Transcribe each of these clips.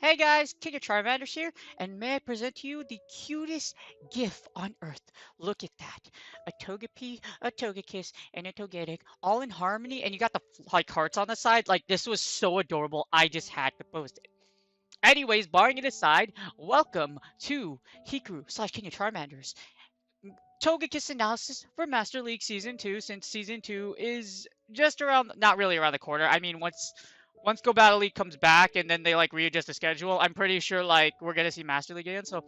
Hey guys, King of Charmanders here, and may I present to you the cutest GIF on Earth. Look at that. A Togepi, a Togekiss, and a Togetic all in harmony, and you got the like hearts on the side. Like, this was so adorable, I just had to post it. Anyways, barring it aside, welcome to Hikru slash King of Charmanders. Togekiss analysis for Master League Season 2, since Season 2 is just around, not really around the corner. I mean, once Go Battle League comes back and then they like readjust the schedule, I'm pretty sure like we're gonna see Master League again. So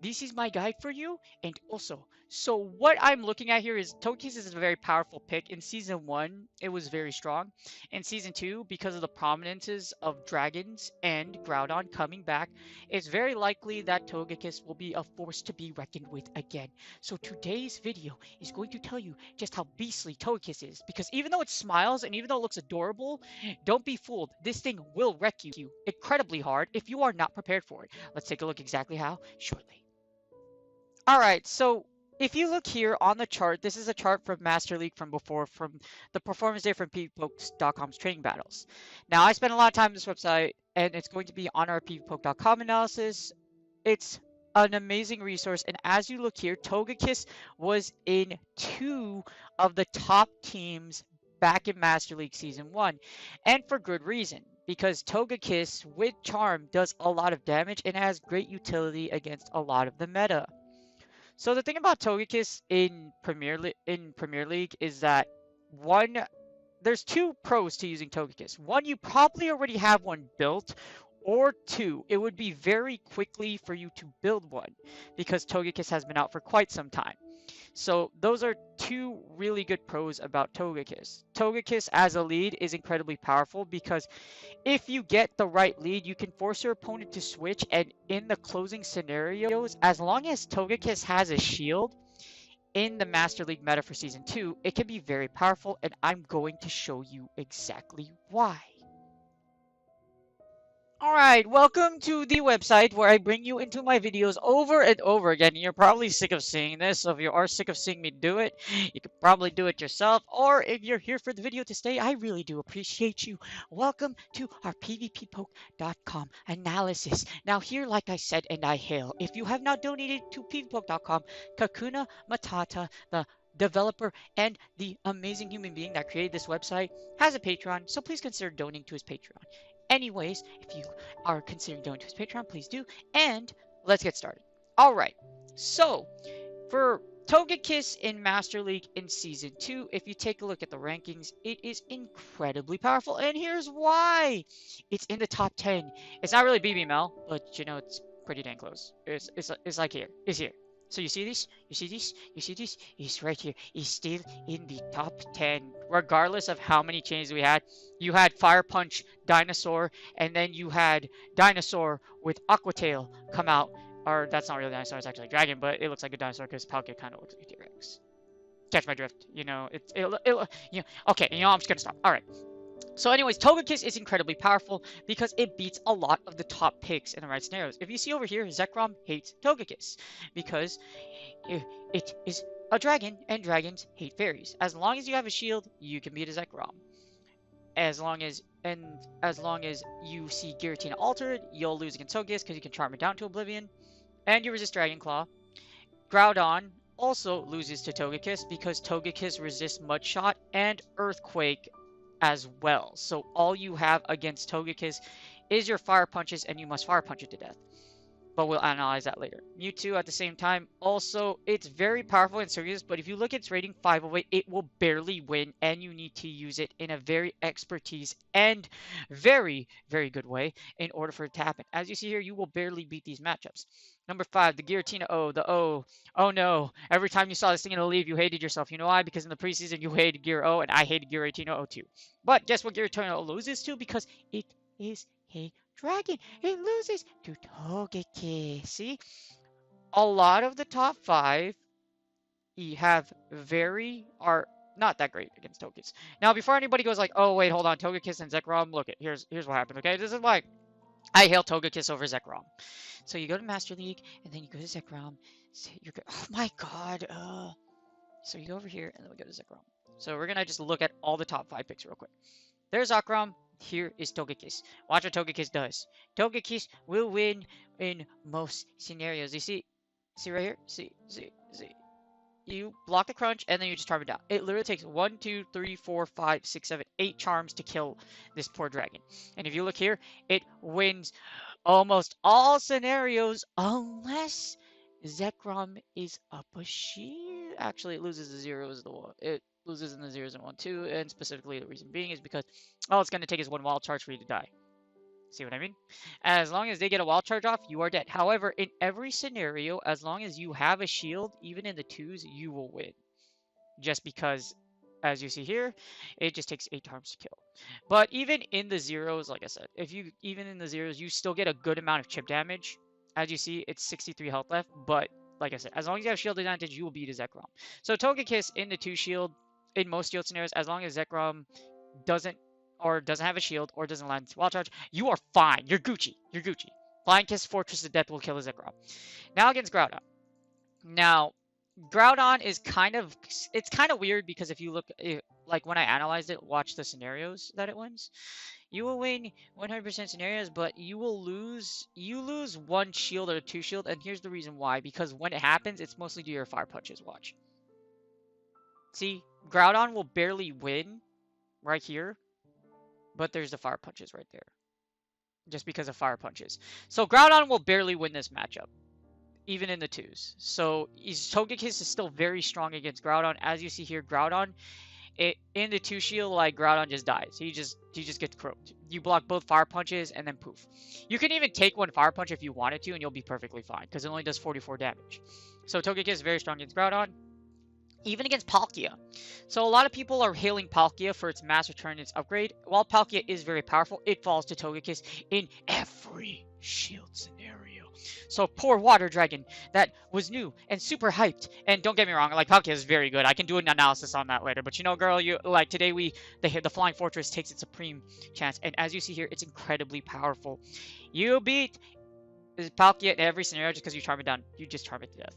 this is my guide for you. And also, so what I'm looking at here is Togekiss is a very powerful pick. In Season 1, it was very strong. In Season 2, because of the prominences of Dragons and Groudon coming back, it's very likely that Togekiss will be a force to be reckoned with again. So today's video is going to tell you just how beastly Togekiss is. Because even though it smiles and even though it looks adorable, don't be fooled. This thing will wreck you incredibly hard if you are not prepared for it. Let's take a look exactly how shortly. All right, so if you look here on the chart, this is a chart from Master League from before, from the performance data from PvPokes.com's training battles. Now, I spent a lot of time on this website, and it's going to be on our PvPoke.com analysis. It's an amazing resource, and as you look here, Togekiss was in 2 of the top teams back in Master League Season 1, and for good reason. Because Togekiss with Charm does a lot of damage and has great utility against a lot of the meta. So the thing about Togekiss in Premier League is that one, there's 2 pros to using Togekiss. One, you probably already have one built, or 2, it would be very quickly for you to build one because Togekiss has been out for quite some time. So those are 2 really good pros about Togekiss. Togekiss as a lead is incredibly powerful because if you get the right lead, you can force your opponent to switch, and in the closing scenarios, as long as Togekiss has a shield in the Master League meta for Season 2, it can be very powerful, and I'm going to show you exactly why. Alright, welcome to the website where I bring you into my videos over and over again. You're probably sick of seeing this, so if you are sick of seeing me do it, you could probably do it yourself. Or if you're here for the video to stay, I really do appreciate you. Welcome to our PvPpoke.com analysis. Now here, like I said, and I hail, if you have not donated to PvPoke.com, Kakuna Matata, the developer and the amazing human being that created this website, has a Patreon, so please consider donating to his Patreon. Anyways, if you are considering going to his Patreon, please do. And let's get started. All right. So, for Togekiss in Master League in Season 2, if you take a look at the rankings, it is incredibly powerful. And here's why. It's in the top 10. It's not really BBML, but you know, it's pretty dang close. It's like here. It's here. So you see this? You see this? You see this? He's right here. He's still in the top 10, regardless of how many changes we had. You had Fire Punch, Dinosaur, and then you had Dinosaur with Aqua Tail come out. Or that's not really Dinosaur, it's actually a Dragon, but it looks like a Dinosaur because Palkia kind of looks like a T-Rex. Catch my drift. You know, okay, you know, I'm just gonna stop. All right. So anyways, Togekiss is incredibly powerful because it beats a lot of the top picks in the right scenarios. If you see over here, Zekrom hates Togekiss because it is a dragon and dragons hate fairies. As long as you have a shield, you can beat a Zekrom. As long as you see Giratina altered, you'll lose against Togekiss because you can charm it down to oblivion, and you resist Dragon Claw. Groudon also loses to Togekiss because Togekiss resists Mudshot and Earthquake as well. So all you have against Togekiss is your Fire Punches, and you must Fire Punch it to death. But we'll analyze that later. Mewtwo at the same time, also, it's very powerful in series, but if you look at its rating 508, it will barely win, and you need to use it in a very expertise and very, very good way in order for it to happen. As you see here, you will barely beat these matchups. Number 5, the Giratina O, the O. Oh no, every time you saw this thing in the leave, you hated yourself. You know why? Because in the preseason, you hated Gear O, and I hated Giratina O too. But guess what Giratina O loses to? Because it is a dragon. It loses to Togekiss. See? A lot of the top 5 are not that great against Togekiss. Now, before anybody goes like, oh, wait, hold on, Togekiss and Zekrom, look, here's what happened, okay? This is why I hail Togekiss over Zekrom. So you go to Master League, and then you go to Zekrom. So oh my god. So you go over here, and then we go to Zekrom. So we're going to just look at all the top 5 picks real quick. There's Akram. Here is Togekiss. Watch what Togekiss does. Togekiss will win in most scenarios. You see right here? See. You block the crunch and then you just charm it down. It literally takes 1, 2, 3, 4, 5, 6, 7, 8 charms to kill this poor dragon. And if you look here, it wins almost all scenarios unless Zekrom is up a shield. Actually, it loses the zeros. It loses in the zeros and 1, 2, and specifically the reason being is because all it's going to take is 1 wild charge for you to die. See what I mean? As long as they get a wild charge off, you are dead. However, in every scenario, as long as you have a shield, even in the 2s, you will win. Just because, as you see here, it just takes 8 times to kill. But even in the zeros, like I said, even in the zeros, you still get a good amount of chip damage. As you see, it's 63 health left, but like I said, as long as you have shield advantage, you will beat a Zekrom. So Togekiss in the 2 shield, in most shield scenarios, as long as Zekrom doesn't have a shield or doesn't land wild charge, you are fine. You're Gucci. Flying Kiss, Fortress of Death will kill a Zekrom. Now against Groudon. Now, Groudon is kind of weird because if you look, like when I analyzed it, watch the scenarios that it wins. You will win 100% scenarios, but you lose 1 shield or 2 shield, and here's the reason why. Because when it happens, it's mostly due to your fire punches. Watch. See, Groudon will barely win right here, but there's the fire punches right there. Just because of fire punches. So Groudon will barely win this matchup, even in the 2s. So Togekiss is still very strong against Groudon. As you see here, Groudon, in the 2 shield, like Groudon just dies. He just gets croaked. You block both fire punches and then poof. You can even take 1 fire punch if you wanted to, and you'll be perfectly fine because it only does 44 damage. So Togekiss is very strong against Groudon. Even against Palkia. So a lot of people are hailing Palkia for its mass return and its upgrade. While Palkia is very powerful, it falls to Togekiss in every shield scenario. So poor Water Dragon that was new and super hyped. And don't get me wrong, like Palkia is very good. I can do an analysis on that later. But you know, girl, you like today the Flying Fortress takes its supreme chance. And as you see here, it's incredibly powerful. You beat Palkia in every scenario just because you charm it down. You just charm it to death.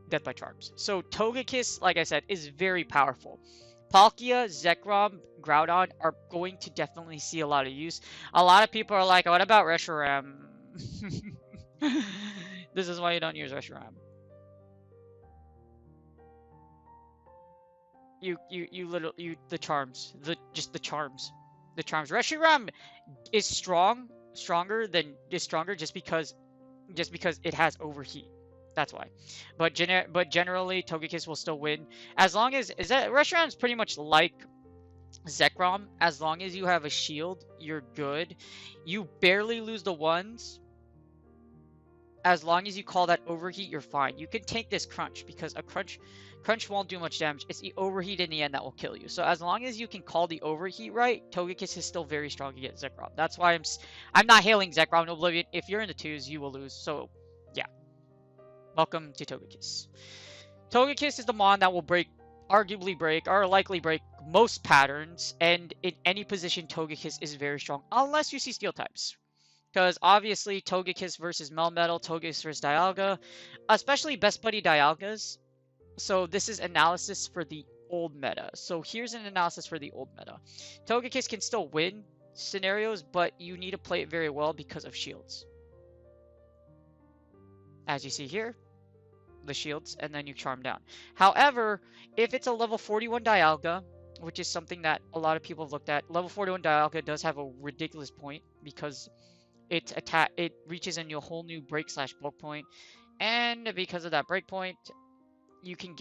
Death by charms. So Togekiss, like I said, is very powerful. Palkia, Zekrom, Groudon are going to definitely see a lot of use. A lot of people are like, what about Reshiram? This is why you don't use Reshiram. The charms. The charms. The charms. Reshiram is stronger just because it has overheat. That's why. But generally, Togekiss will still win. As long as... Reshiram is pretty much like Zekrom. As long as you have a shield, you're good. You barely lose the 1s. As long as you call that overheat, you're fine. You can take this crunch, because a crunch won't do much damage. It's the overheat in the end that will kill you. So as long as you can call the overheat right, Togekiss is still very strong against Zekrom. That's why I'm not hailing Zekrom in Oblivion. If you're in the 2s, you will lose. So, yeah. Welcome to Togekiss. Togekiss is the mon that will arguably break, or likely break most patterns, and in any position, Togekiss is very strong, unless you see Steel types. Because obviously, Togekiss versus Melmetal, Togekiss versus Dialga, especially Best Buddy Dialgas. So this is analysis for the old meta. So here's an analysis for the old meta. Togekiss can still win scenarios, but you need to play it very well because of shields. As you see here, the shields, and then you charm down. However, if it's a level 41 Dialga, which is something that a lot of people have looked at, level 41 Dialga does have a ridiculous point because it reaches into a whole new break/bulk point, and because of that break point, it can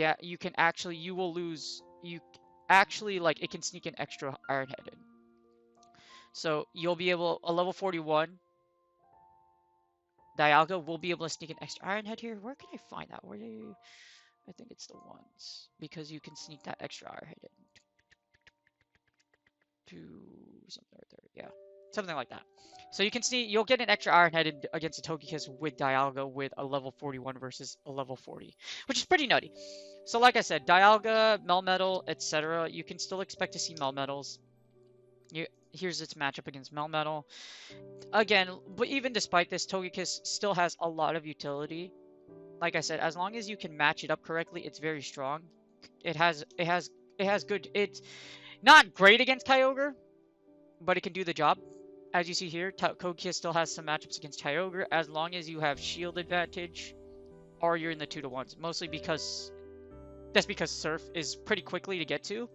sneak an extra Iron Head in. So you'll be able, a level 41 Dialga will be able to sneak an extra Iron Head here. Where can I find that? I think it's the 1s, because you can sneak that extra Iron Head in. To something right there, yeah. Something like that. So you'll get an extra Iron Head against a Togekiss with Dialga with a level 41 versus a level 40, which is pretty nutty. So like I said, Dialga, Melmetal, etc. You can still expect to see Melmetals. Here's its matchup against Melmetal. Again, but even despite this, Togekiss still has a lot of utility. Like I said, as long as you can match it up correctly, it's very strong. It has good. It's not great against Kyogre, but it can do the job. As you see here, Togekiss still has some matchups against Kyogre as long as you have shield advantage or you're in the 2-to-1s. Mostly because that's because Surf is pretty quickly to get to,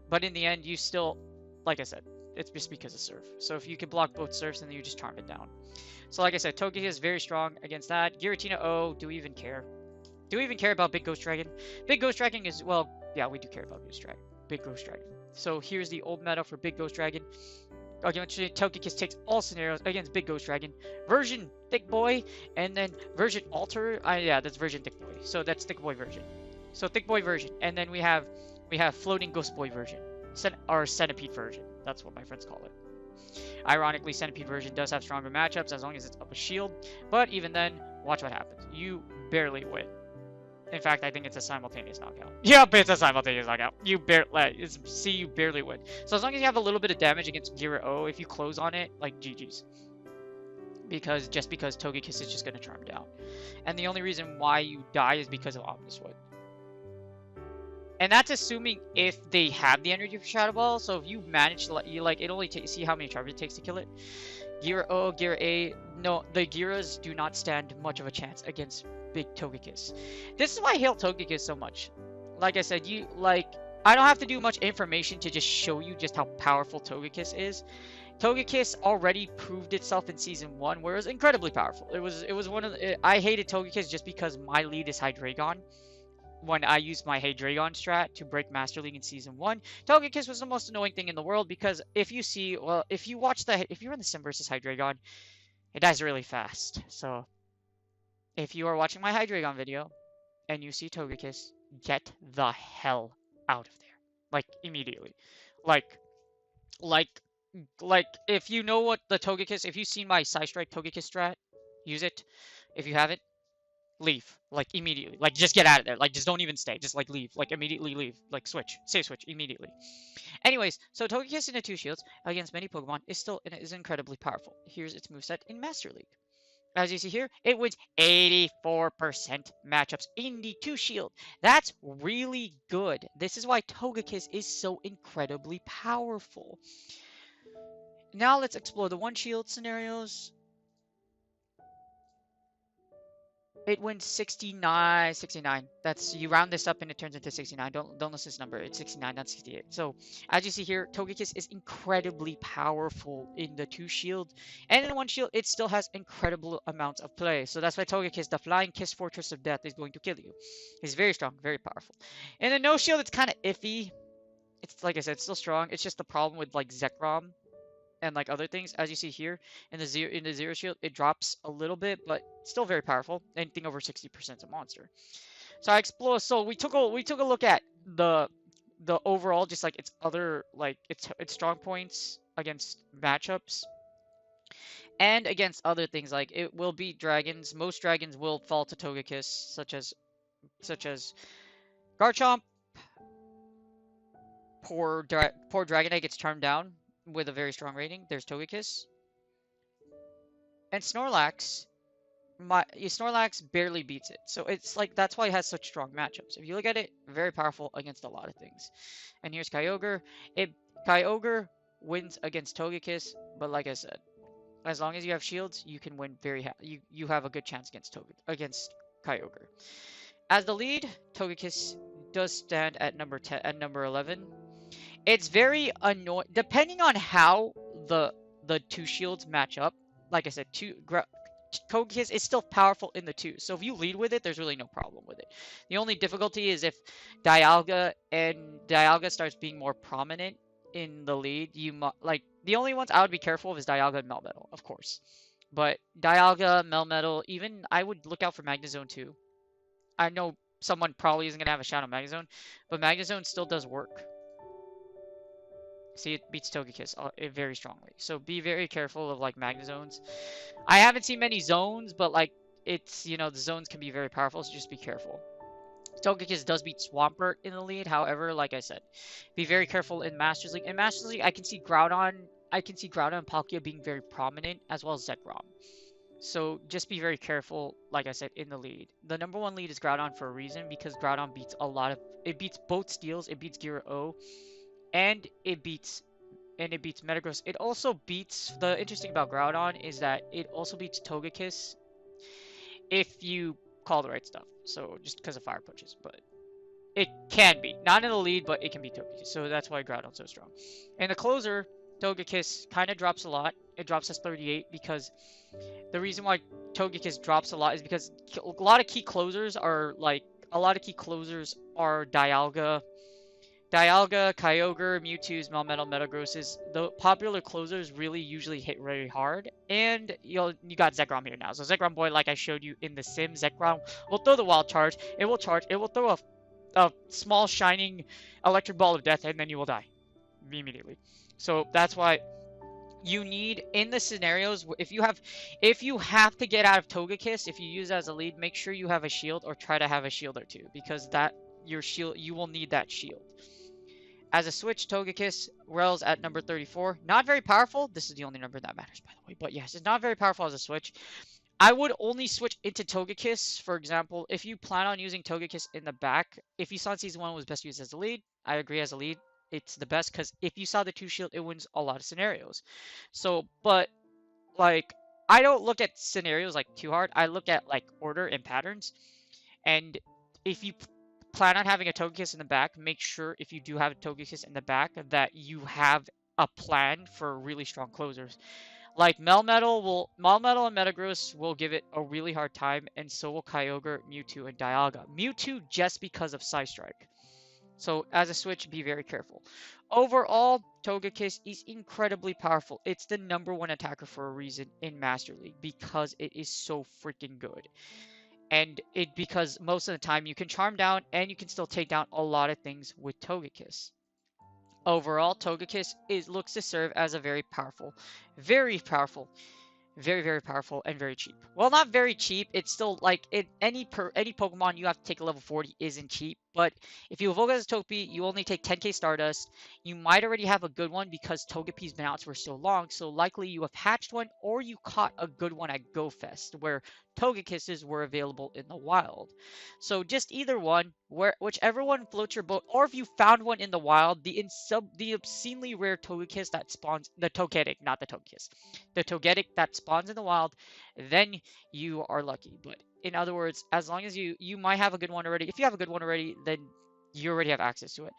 but in the end, you still, like I said, it's just because of Surf. So if you can block both Surfs, then you just charm it down. So like I said, Togekiss is very strong against that. Giratina, oh, do we even care? Do we even care about Big Ghost Dragon? Big Ghost Dragon is, well, yeah, we do care about Big Ghost Dragon. So here's the old meta for Big Ghost Dragon. Against Togekiss takes all scenarios against Big Ghost Dragon. Version Thick Boy, and then version Alter. Yeah, that's version Thick Boy. So that's Thick Boy version. So Thick Boy version, and then we have Floating Ghost Boy version, or Centipede version. That's what my friends call it. Ironically, Centipede version does have stronger matchups as long as it's up a shield, but even then, watch what happens. You barely win. In fact, I think it's a simultaneous knockout. Yep, it's a simultaneous knockout. You barely win. So as long as you have a little bit of damage against Gira O, if you close on it, like GG's. Because Togekiss is just gonna charm down. And the only reason why you die is because of Omnisword. And that's assuming if they have the energy for Shadow Ball. So if you manage to it only see how many charges it takes to kill it. Gira O, Gira A, no, the Giras do not stand much of a chance against Big Togekiss. This is why I hail Togekiss so much. Like I said, I don't have to do much information to just show you just how powerful Togekiss is. Togekiss already proved itself in Season 1, where it was incredibly powerful. It was one of the, I hated Togekiss just because my lead is Hydreigon. When I used my Hydreigon strat to break Master League in Season 1, Togekiss was the most annoying thing in the world because if you run the Sim versus Hydreigon, it dies really fast. So if you are watching my Hydreigon video and you see Togekiss, get the hell out of there. Like, immediately. Like, if you know what the Togekiss, if you've seen my Psystrike Togekiss strat, use it. If you haven't, leave. Like, immediately. Like, just get out of there. Like, just don't even stay. Just, like, leave. Like, immediately leave. Like, switch. Save switch. Immediately. Anyways, so Togekiss in the 2 shields against many Pokemon is incredibly powerful. Here's its moveset in Master League. As you see here, it wins 84% matchups in the 2 shield. That's really good. This is why Togekiss is so incredibly powerful. Now let's explore the 1 shield scenarios. It wins 69. That's, you round this up and it turns into 69. Don't listen to this number. It's 69, not 68. So as you see here, Togekiss is incredibly powerful in the 2 shield, and in 1 shield, it still has incredible amounts of play. So that's why Togekiss, the Flying Kiss Fortress of Death, is going to kill you. It's very strong, very powerful. In the no shield, it's kind of iffy. It's, like I said, it's still strong. It's just the problem with like Zekrom and like other things. As you see here in the zero shield, it drops a little bit, but still very powerful. Anything over 60% is a monster. So I explore. So we took a look at the overall, just like its other, like its strong points against matchups and against other things. Like, it will beat dragons. Most dragons will fall to Togekiss, such as Garchomp. Poor Dragonite gets charmed down with a very strong rating. There's Togekiss. And Snorlax, Snorlax barely beats it. So it's like, that's why it has such strong matchups. If you look at it, very powerful against a lot of things. And here's Kyogre. Kyogre wins against Togekiss, but like I said, as long as you have shields, you can win you have a good chance against Kyogre. As the lead, Togekiss does stand at number 11. It's very annoying, depending on how the 2 shields match up. Like I said, Togekiss is still powerful in the 2. So if you lead with it, there's really no problem with it. The only difficulty is if Dialga starts being more prominent in the lead. The only ones I would be careful of is Dialga and Melmetal, of course. But Dialga, Melmetal, even I would look out for Magnezone too. I know someone probably isn't gonna have a Shadow Magnezone, but Magnezone still does work. See, it beats Togekiss very strongly. So be very careful of like Magnezones. I haven't seen many zones, but like it's, the zones can be very powerful, so just be careful. Togekiss does beat Swampert in the lead. However, like I said, be very careful in Masters League. In Masters League, I can see Groudon and Palkia being very prominent, as well as Zekrom. So just be very careful, like I said, in the lead. The number 1 lead is Groudon for a reason, because Groudon beats it beats both steals, it beats Gira O, and it beats and it beats Metagross. It also beats, the interesting about Groudon is that it also beats Togekiss if you call the right stuff. So just because of fire punches, but it can be. Not in the lead, but it can be Togekiss. So that's why Groudon's so strong. And the closer, Togekiss kind of drops a lot. It drops as 38 because the reason why Togekiss drops a lot is because a lot of key closers are Dialga, Kyogre, Mewtwo's, Melmetal, Metagross's. The popular closers really usually hit very hard, and you got Zekrom here now. So Zekrom boy, like I showed you in the sim, Zekrom will throw the wild charge. It will charge. It will throw a small shining electric ball of death, and then you will die immediately. So that's why you need, in the scenarios, if you have to get out of Togekiss, if you use it as a lead, make sure you have a shield or try to have a shield or two, because your shield, you will need that shield. As a switch, Togekiss rails at number 34. Not very powerful. This is the only number that matters, by the way. But yes, it's not very powerful as a switch. I would only switch into Togekiss, for example, if you plan on using Togekiss in the back. If you saw in Season 1 was best used as a lead, I agree as a lead. It's the best, because if you saw the 2 shield, it wins a lot of scenarios. So, but, like, I don't look at scenarios, like, too hard. I look at, like, order and patterns. And if you plan on having a Togekiss in the back, make sure if you do have a Togekiss in the back that you have a plan for really strong closers. Like Melmetal and Metagross will give it a really hard time, and so will Kyogre, Mewtwo, and Dialga. Mewtwo just because of Psystrike. So as a switch, be very careful. Overall, Togekiss is incredibly powerful. It's the #1 attacker for a reason in Master League because it is so freaking good. And because most of the time you can charm down and you can still take down a lot of things with Togekiss. Overall, Togekiss looks to serve as a very powerful, very powerful, very powerful, and very cheap. Well, not very cheap. It's still like any Pokemon you have to take a level 40 isn't cheap. But if you evolve as a Togepi, you only take 10k Stardust. You might already have a good one because Togepi's been out for so long. So likely you have hatched one or you caught a good one at GoFest where Togekisses were available in the wild. So just either one, whichever one floats your boat, or if you found one in the wild, the obscenely rare Togekiss that spawns, the Togetic, not the Togekiss, the Togetic that spawns in the wild, then you are lucky. But in other words, as long as you might have a good one already. If you have a good one already, then you already have access to it.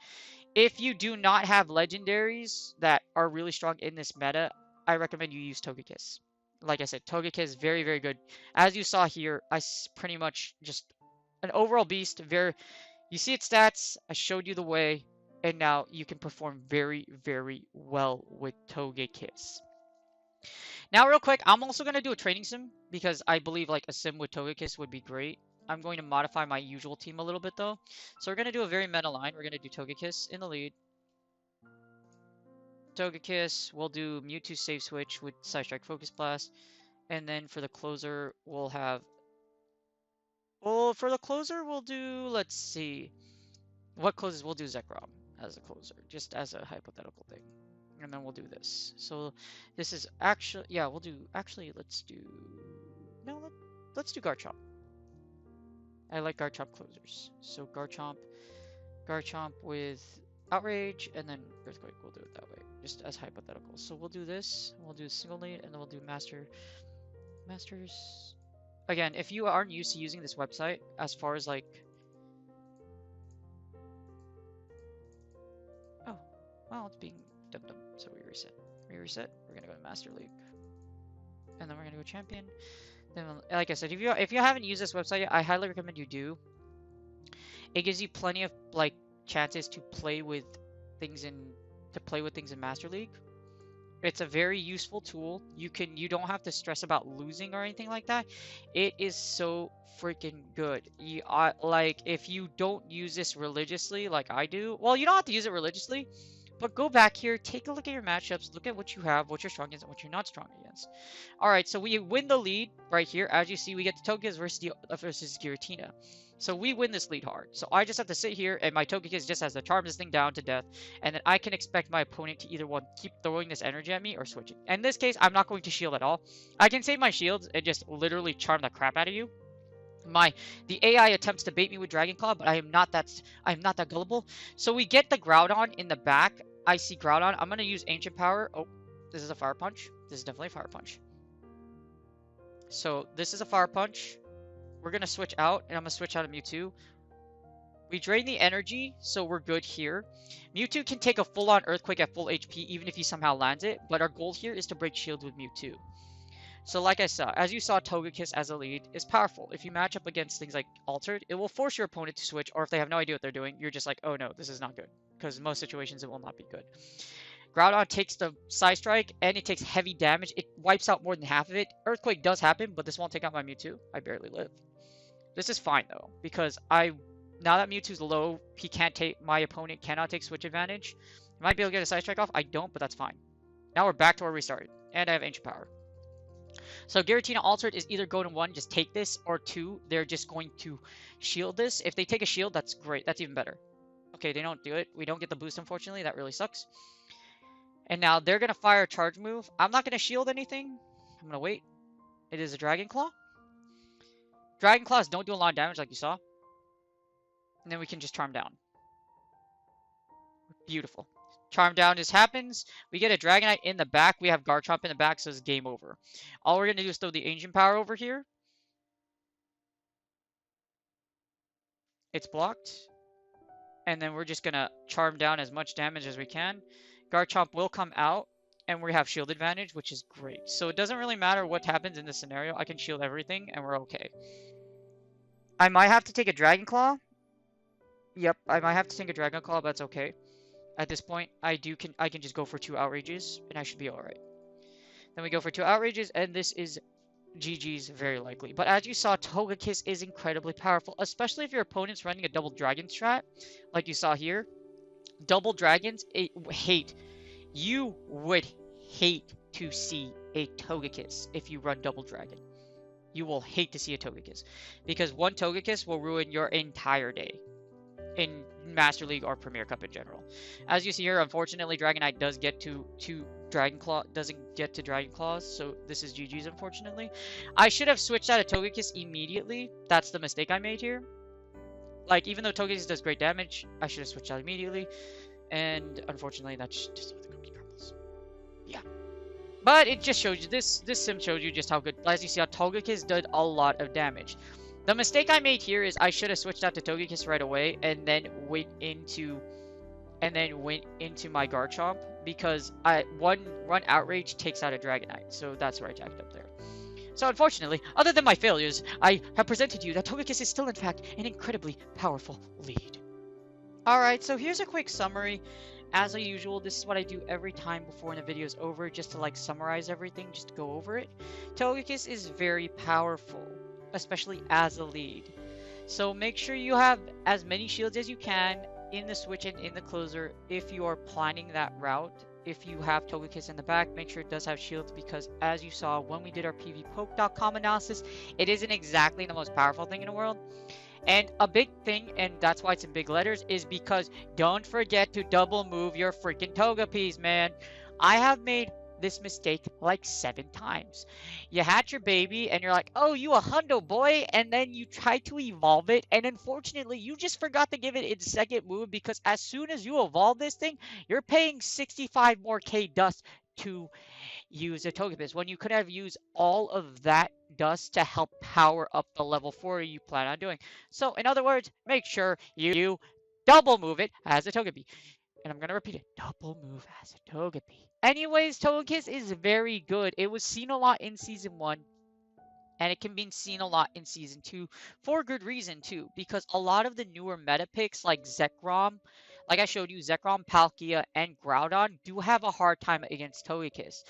If you do not have legendaries that are really strong in this meta, I recommend you use Togekiss. Like I said, Togekiss is very, very good. As you saw here, I pretty much just an overall beast. You see its stats. I showed you the way, and now you can perform very, very well with Togekiss. Now, real quick, I'm also going to do a training sim because I believe like a sim with Togekiss would be great. I'm going to modify my usual team a little bit though. So we're going to do a very meta line. We're going to do Togekiss in the lead. Togekiss, we'll do Mewtwo save switch with Psystrike Focus Blast. And then for the closer, we'll have... Well, for the closer, we'll do... Let's see. What closes? We'll do Zekrom as a closer, just as a hypothetical thing. And then we'll do this. So this is actually... Yeah, we'll do... Actually, let's do... No, let's do Garchomp. I like Garchomp closers. So Garchomp with Outrage, and then Earthquake. We'll do it that way, just as hypothetical. So we'll do this, we'll do single lead, and then we'll do Masters. Again, if you aren't used to using this website, as far as like... Oh, well, it's being dum-dum, so we reset. We're gonna go to Master League. And then we're gonna go Champion. Then, like I said, if you haven't used this website yet, I highly recommend you do. It gives you plenty of like chances to play with things in Master League. It's a very useful tool. You don't have to stress about losing or anything like that. It is so freaking good. Like if you don't use this religiously like I do, well, you don't have to use it religiously. But go back here, take a look at your matchups, look at what you have, what you're strong against, and what you're not strong against. Alright, so we win the lead right here. As you see, we get the Togekiss versus Giratina. So we win this lead hard. So I just have to sit here, and my Togekiss just has to charm this thing down to death. And then I can expect my opponent to either one keep throwing this energy at me or switching. In this case, I'm not going to shield at all. I can save my shields and just literally charm the crap out of you. The AI attempts to bait me with Dragon Claw, but I am not that gullible. So we get the Groudon in the back. I see Groudon. I'm gonna use Ancient Power. Oh, this is a Fire Punch. This is definitely a Fire Punch. So this is a Fire Punch. We're gonna switch out, and I'm gonna switch out of Mewtwo. We drain the energy, so we're good here. Mewtwo can take a full-on Earthquake at full HP, even if he somehow lands it, but our goal here is to break shield with Mewtwo. So like I saw, as you saw, Togekiss as a lead is powerful. If you match up against things like Altered, it will force your opponent to switch, or if they have no idea what they're doing, you're just like, oh no, this is not good. Because in most situations, it will not be good. Groudon takes the Psy Strike, and it takes heavy damage. It wipes out more than half of it. Earthquake does happen, but this won't take out my Mewtwo. I barely live. This is fine, though, because now that Mewtwo's low, my opponent cannot take switch advantage. I might be able to get a Psy Strike off. I don't, but that's fine. Now we're back to where we started, and I have Ancient Power. So Giratina Altered is either go to 1, just take this, or 2, they're just going to shield this. If they take a shield, that's great. That's even better. Okay, they don't do it. We don't get the boost, unfortunately. That really sucks. And now they're going to fire a charge move. I'm not going to shield anything. I'm going to wait. It is a Dragon Claw. Dragon Claws don't do a lot of damage like you saw. And then we can just Charm Down. Beautiful. Charm Down just happens. We get a Dragonite in the back. We have Garchomp in the back, so it's game over. All we're going to do is throw the Ancient Power over here. It's blocked. And then we're just going to Charm Down as much damage as we can. Garchomp will come out, and we have shield advantage, which is great. So it doesn't really matter what happens in this scenario. I can shield everything, and we're okay. I might have to take a Dragon Claw. Yep, I might have to take a Dragon Claw, but that's okay. At this point, I can just go for 2 Outrages, and I should be alright. Then we go for 2 Outrages, and this is GG's very likely. But as you saw, Togekiss is incredibly powerful, especially if your opponent's running a double dragon strat, like you saw here. Double dragons, you would hate to see a Togekiss if you run double dragon. You will hate to see a Togekiss, because one Togekiss will ruin your entire day in Master League or Premier Cup in general. As you see here, unfortunately, Dragonite does get to Dragon Claw, doesn't get to Dragon Claws, so this is GG's, unfortunately. I should have switched out of Togekiss immediately. That's the mistake I made here. Like, even though Togekiss does great damage, I should have switched out immediately. And unfortunately, that's just what the cookie crumbles. Yeah. But it just shows you, this sim shows you just how good, as you see, how Togekiss did a lot of damage. The mistake I made here is I should have switched out to Togekiss right away and then went into my Garchomp, because one Outrage takes out a Dragonite, so that's where I jacked up there. So unfortunately, other than my failures, I have presented you that Togekiss is still in fact an incredibly powerful lead. Alright, so here's a quick summary. As usual, this is what I do every time before the video is over, just to like summarize everything, just to go over it. Togekiss is very powerful, especially as a lead. So make sure you have as many shields as you can in the switch and in the closer if you are planning that route. If you have Togekiss in the back, make sure it does have shields, because as you saw when we did our pvpoke.com analysis, it isn't exactly the most powerful thing in the world. And a big thing, and that's why it's in big letters, is because don't forget to double move your freaking Togepi's, man. I have made this mistake like 7 times. You hatch your baby and you're like, oh, you a hundo boy, and then you try to evolve it, and unfortunately you just forgot to give it its second move, because as soon as you evolve this thing, you're paying 65 more K dust to use a Togekiss, when you could have used all of that dust to help power up the level 4 you plan on doing. So in other words, make sure you double move it as a Togepi. And I'm going to repeat it. Double move as a Togepi. Anyways, Togekiss is very good. It was seen a lot in Season 1. And it can be seen a lot in Season 2. For good reason, too. Because a lot of the newer meta picks, like Zekrom, like I showed you, Zekrom, Palkia, and Groudon, do have a hard time against Togekiss.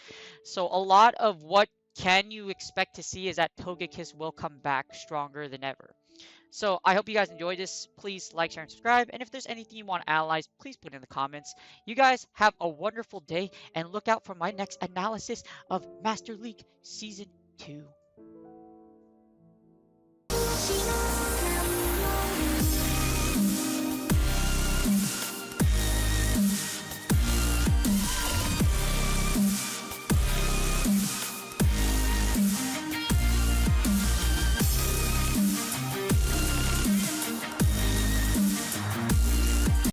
So a lot of what can you expect to see is that Togekiss will come back stronger than ever. So I hope you guys enjoyed this. Please like, share, and subscribe. And if there's anything you want to analyze, please put it in the comments. You guys have a wonderful day, and look out for my next analysis of Master League Season 2.